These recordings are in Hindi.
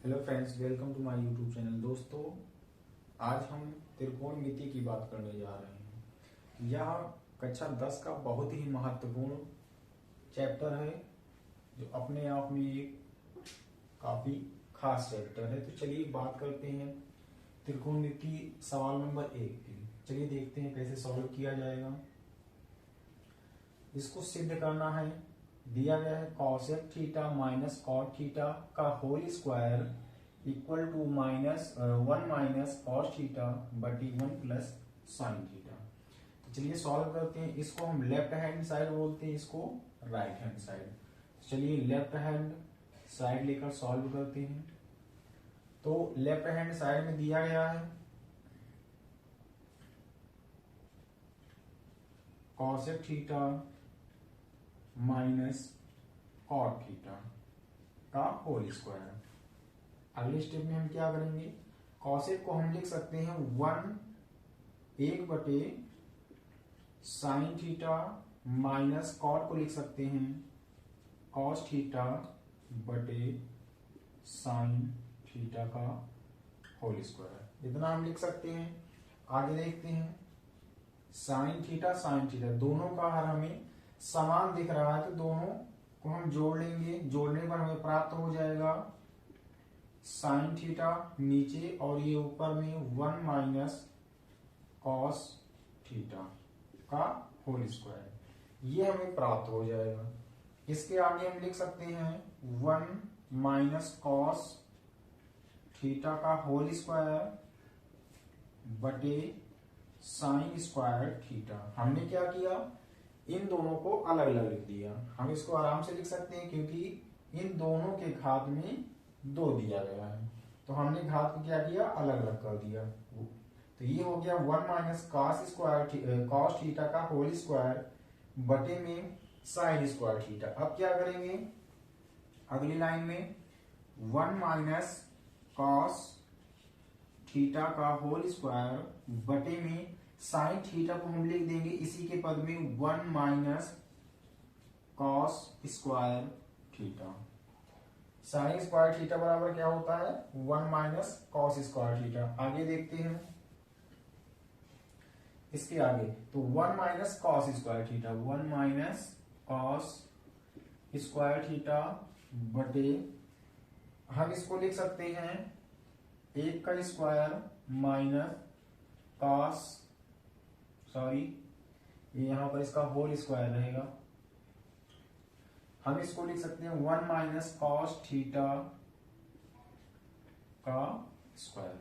Hello friends, welcome to my YouTube channel. दोस्तों, आज हम त्रिकोणमिति की बात करने जा रहे हैं। यह कक्षा 10 का बहुत ही महत्वपूर्ण चैप्टर है, जो अपने आप में एक काफी खास चैप्टर है। तो चलिए बात करते हैं त्रिकोणमिति सवाल नंबर 1 की। चलिए देखते हैं कैसे सॉल्व किया जाएगा। इसको सिद्ध करना है। दिया गया है cosec theta minus cot theta का whole square equal to one minus cos theta बटी 1 प्लस साइन थीटा। तो चलिए सॉल्व करते हैं। इसको हम लेफ्ट हैंड साइड बोलते हैं, इसको राइट हैंड साइड। चलिए लेफ्ट हैंड साइड लेकर सॉल्व करते हैं। तो लेफ्ट हैंड साइड में दिया गया है cosec theta minus cot theta का होल स्क्वायर। अगले स्टेप में हम क्या करेंगे, cosec को हम लिख सकते हैं 1 बटे साइन थीटा माइनस cot को लिख सकते हैं cos थीटा बटे साइन थीटा का होल स्क्वायर। इतना हम लिख सकते हैं। आगे देखते हैं साइन थीटा दोनों का हर हमें समान दिख रहा है, तो दोनों को हम जोड़ लेंगे। जोड़ने पर हमें प्राप्त हो जाएगा साइन थीटा नीचे और ये ऊपर में 1 माइनस कॉस थीटा का होल स्क्वायर। ये हमें प्राप्त हो जाएगा। इसके आगे हम लिख सकते हैं 1 माइनस कॉस थीटा का होल स्क्वायर बटे साइन स्क्वायर थीटा। हमने क्या किया, इन दोनों को अलग अलग लिख दिया। हम इसको आराम से लिख सकते हैं क्योंकि इन दोनों के घात में 2 दिया गया है, तो हमने घात को क्या किया, अलग अलग कर दिया। तो ये हो गया 1 माइनस कॉस थीटा का होल स्क्वायर बटे में साइन स्क्वायर थीटा। अब क्या करेंगे, अगली लाइन में 1 माइनस कॉस थीटा का होल स्क्वायर बटे में साइन थीटा को हम लिख देंगे इसी के पद में 1 minus cos square theta. Sine square theta बराबर क्या होता है, 1 माइनस कॉस स्क्वायर थीटा। आगे देखते हैं इसके आगे, तो 1 minus cos square theta, 1 minus cos square theta बटे, हम इसको लिख सकते हैं 1 का स्क्वायर माइनस कॉस, ये यहां पर इसका होल स्क्वायर रहेगा। हम इसको लिख सकते हैं 1 माइनस कॉस थीटा का स्क्वायर,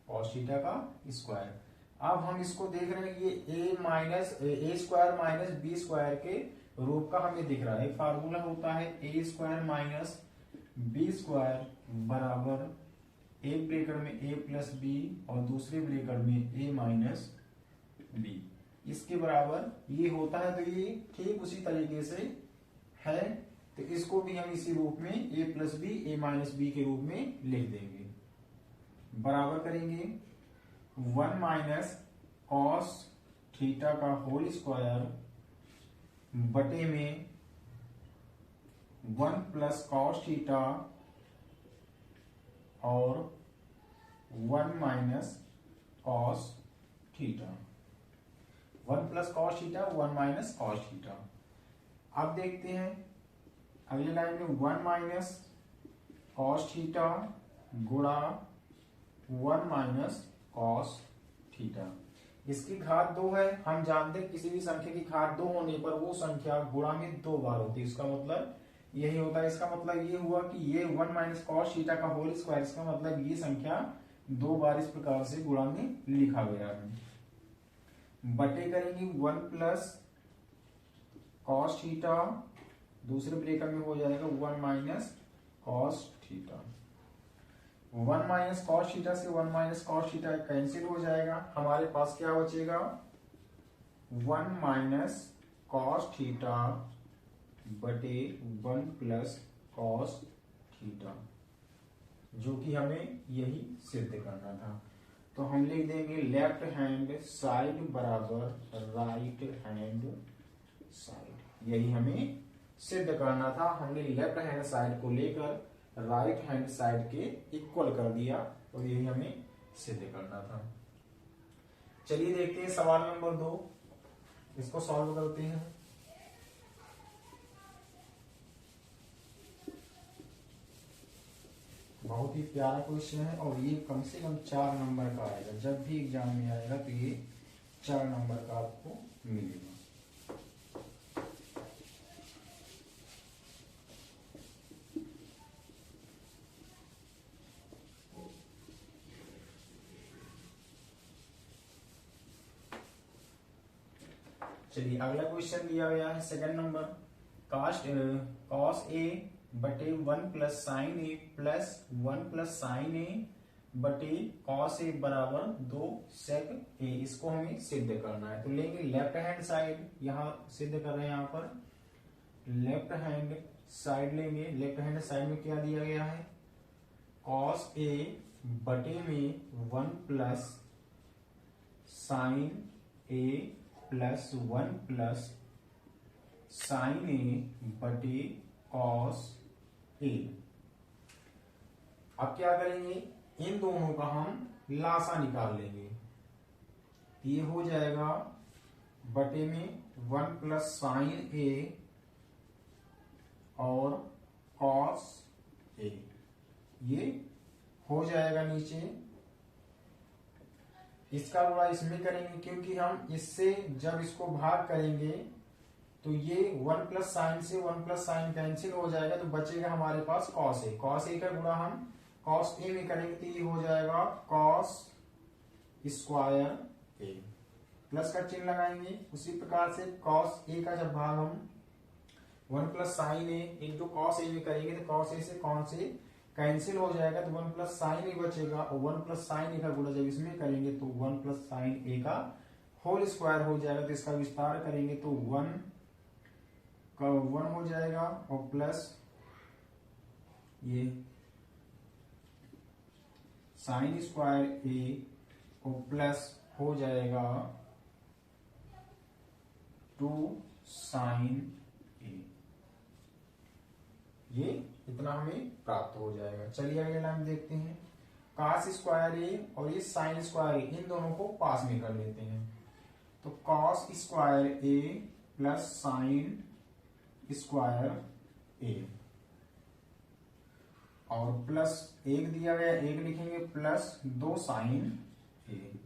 कॉस थीटा का स्क्वायर। अब हम इसको देख रहे हैं कि ए स्क्वायर माइनस बी स्क्वायर के रूप का हमें दिख रहा है। फार्मूला होता है ए स्क्वायर माइनस बी स्क्वायर बराबर एक ब्रैकेट में ए प्लस बी और दूसरे ब्रैकेट में ए माइनस बी, इसके बराबर ये होता है। तो ये ठीक उसी तरीके से है, तो इसको भी हम इसी रूप में ए प्लस बी ए माइनस बी के रूप में लिख देंगे। बराबर करेंगे 1 माइनस कॉस थीटा का होल स्क्वायर बटे में 1 प्लस कॉस थीटा और 1 minus cos theta. 1 plus cos theta 1 minus cos theta. अब देखते हैं अगली लाइन में 1 माइनस कॉस थीटा गुणा 1 माइनस कॉस थीटा। इसकी घात 2 है। हम जानते हैं किसी भी संख्या की घात 2 होने पर वो संख्या गुणा में 2 बार होती है। इसका मतलब यही होता है। इसका मतलब ये हुआ कि ये 1 माइनस कॉस थीटा का होल स्क्वायर, इसका मतलब ये संख्या 2 बार इस प्रकार से गुणा में लिखा गया है। बटे करेंगे 1 प्लस कॉस थीटा, दूसरे ब्रैकेट में हो जाएगा 1 minus cos theta. 1 minus cos theta से 1 माइनस कॉस थीटा कैंसिल हो जाएगा। हमारे पास क्या बचेगा, 1 माइनस कॉस थीटा बटे 1 प्लस कॉस थीटा, जो कि हमें यही सिद्ध करना था। तो हम लिख देंगे लेफ्ट हैंड साइड बराबर राइट हैंड साइड। यही हमें सिद्ध करना था। हमने लेफ्ट हैंड साइड को लेकर राइट हैंड साइड के इक्वल कर दिया, और यही हमें सिद्ध करना था। चलिए देखते हैं सवाल नंबर 2, इसको सॉल्व करते हैं। बहुत ही प्यारा क्वेश्चन है, और ये कम से कम 4 नंबर का आएगा। जब भी एग्जाम में आएगा तो ये 4 नंबर का आपको मिलेगा। चलिए अगला क्वेश्चन दिया गया है सेकंड नंबर, कॉस ए बटे 1 प्लस साइन ए प्लस 1 प्लस साइन ए बटे कॉस ए बराबर 2 सेक ए। इसको हमें सिद्ध करना है, तो लेंगे लेफ्ट हैंड साइड, यहाँ सिद्ध कर रहे हैं। यहाँ पर लेफ्ट हैंड साइड लेंगे। लेफ्ट हैंड साइड में क्या दिया गया है, कॉस ए बटे में 1 प्लस साइन ए प्लस 1 प्लस साइन ए बटे कॉस ए। अब क्या करेंगे, इन दोनों का हम लासा निकाल लेंगे। ये हो जाएगा बटे में 1 प्लस साइन ए और कॉस ए, ये हो जाएगा नीचे। इसका गुणा इसमें करेंगे, क्योंकि हम इससे जब इसको भाग करेंगे तो ये 1 प्लस साइन से 1 प्लस साइन कैंसिल हो जाएगा, तो बचेगा हमारे पास कॉस ए। कॉस ए का गुणा हम कॉस ए में करेंगे तो ये हो जाएगा कॉस स्क्वायर ए। प्लस का चिन्ह लगाएंगे। उसी प्रकार से कॉस ए का जब भाग हम 1 plus sign A into cos A में करेंगे तो कॉस ए से कौन से कैंसिल हो जाएगा, तो 1 प्लस साइन ए बचेगा, और 1 प्लस साइन ए का गुणा जब इसमें करेंगे तो 1 प्लस साइन ए का होल स्क्वायर हो जाएगा। तो इसका विस्तार करेंगे तो 1 का 1 हो जाएगा, और प्लस ये साइन स्क्वायर ए और प्लस हो जाएगा 2 साइन ए। ये इतना हमें प्राप्त हो जाएगा। चलिए अगले लाइन देखते हैं, कॉस स्क्वायर ए और ये साइन स्क्वायर ए, इन दोनों को पास में कर लेते हैं। तो कॉस स्क्वायर ए प्लस साइन स्क्वायर ए, और प्लस 1 दिया गया, 1 लिखेंगे, प्लस 2 साइन ए,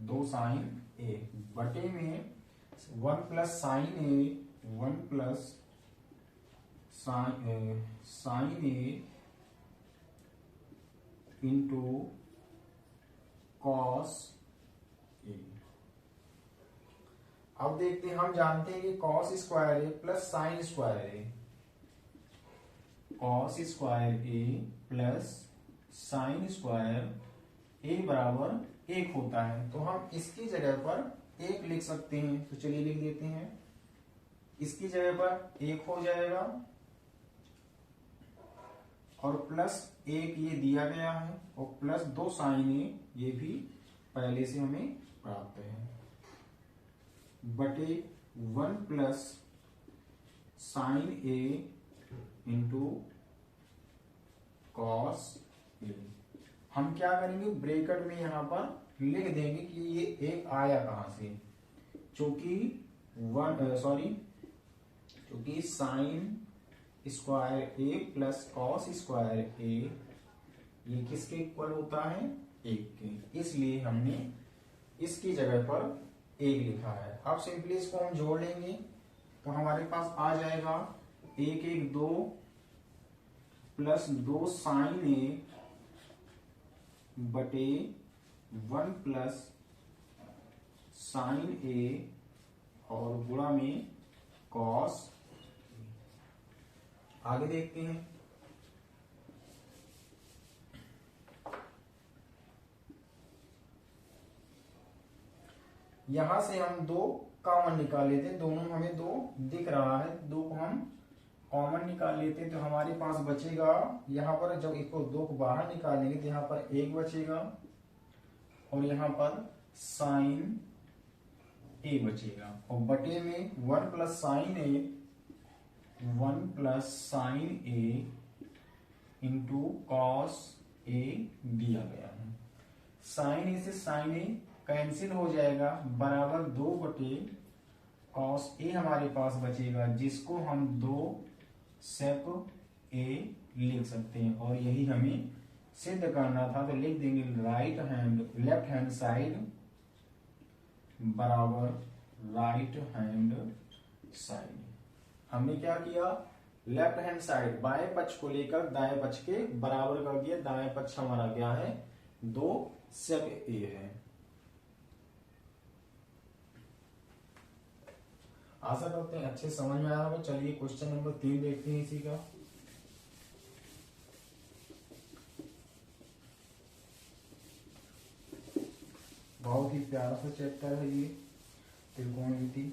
2 साइन ए बटे में 1 plus sign A 1 plus sign A into cos A. अब देखते हैं, हम जानते हैं कि कॉस स्क्वायर ए प्लस साइन स्क्वायर ए, कॉस स्क्वायर ए प्लस साइन स्क्वायर ए बराबर 1 होता है। तो हम इसकी जगह पर 1 लिख सकते हैं, तो चलिए लिख देते हैं। इसकी जगह पर 1 हो जाएगा, और प्लस 1 ये दिया गया है, और प्लस 2 साइन ए, ये भी पहले से हमें प्राप्त है, बटे 1 plus sign A into cos A. हम क्या करेंगे, ब्रैकेट में यहां पर लिख देंगे कि ये 1 आया कहां से, क्योंकि साइन स्क्वायर ए प्लस कॉस स्क्वायर ए ये किसके इक्वल होता है, 1 के, इसलिए हमने इसकी जगह पर 1 लिखा है। अब सिंपली इसको हम जोड़ लेंगे, तो हमारे पास आ जाएगा 1 1 2 प्लस 2 साइन ए बटे 1 प्लस साइन ए और गुणा में कॉस। आगे देखते हैं, यहां से हम 2 कॉमन निकाल लेते हैं। दोनों हमें 2 दिख रहा है, 2 को हम कॉमन निकाल लेते हैं, तो हमारे पास बचेगा यहाँ पर, जब इसको 2 को बाहर निकालेंगे तो यहाँ पर 1 बचेगा, और यहाँ पर साइन ए बचेगा, और बटे में 1 plus sign A 1 plus sign A into cos A दिया गया है। साइन ए से साइन ए कैंसिल हो जाएगा, बराबर 2 बटे कॉस ए हमारे पास बचेगा, जिसको हम 2 सेक ए लिख सकते हैं। और यही हमें सिद्ध करना था, तो लिख देंगे लेफ्ट हैंड साइड बराबर राइट हैंड साइड। हमने क्या किया, लेफ्ट हैंड साइड बाएं पक्ष को लेकर दाएं पक्ष के बराबर कर दिया। दाएं पक्ष हमारा क्या है, 2 सेक ए है। आशा करते हैं अच्छे समझ में आया होगा। चलिए क्वेश्चन नंबर 3 देखते हैं इसी का। बहुत ही प्यारा सा चैप्टर है ये, त्रिकोणमिति।